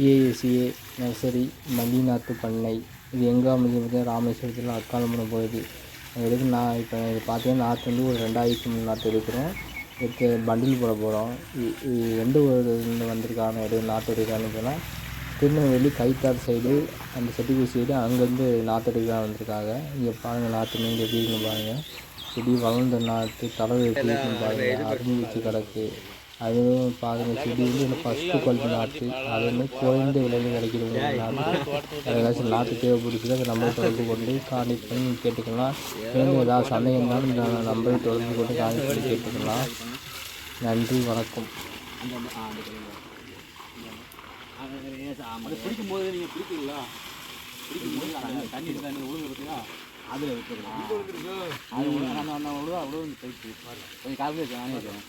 ASA nursery மல்லிநாத்து பண்ணை. இது எங்கே அமைஞ்சுது பார்த்தீங்கன்னா ராமேஸ்வரத்தில் அக்காலம்புரம் போகுது. எடுத்து நான் இப்போ இது பார்த்தீங்கன்னா நாற்று வந்து ஒரு 2003 நாற்று எடுக்கிறோம். எடுத்து பண்டில் போட போகிறோம். எந்த ஊரில் வந்திருக்கான நாற்று எடுக்கிறான்னு சொன்னால் திருநெல்வேலி கைத்தார் சைடு அந்த செட்டிக்குடி சைடு அங்கேருந்து நாற்று எடுக்கலாம் வந்திருக்காங்க. இங்கே பாருங்கள் நாற்று நீங்கள் எப்படி இருக்குன்னு பாருங்கள். செடி வளர்ந்த நாற்று தடவை எப்படி இருக்குன்னு பாருங்கள். அரும்பு வச்சு கிடக்கு. அதுவும் பாருங்கள் செடி வந்து இன்னும் ஃபஸ்ட்டு குவாலிட்டி நாற்று. அதே மாதிரி குறைந்த விலையில் கிடைக்கிற நாற்று. ஏதாச்சும் நாற்று தேவைப்படுச்சு அதை நம்பரை தொடர்பு கொண்டு கான்டெக்ட் பண்ணி கேட்டுக்கலாம். மேலும் ஏதாவது சந்தேகம் இருந்தாலும் இந்த நம்பரை தொடர்பு கொண்டு கான்டெக்ட் பண்ணி கேட்டுக்கலாம். நன்றி, வணக்கம். பிடிக்கும்போது நீங்கள் பிடிக்கிறீங்களா? பிடிக்கும்போது தண்ணி உழுது பார்த்தீங்கன்னா அதில் விட்டுருக்கலாம். அது உழுது போயிடுச்சு. கொஞ்சம் கால்குலேட் நானே இருக்கேன்.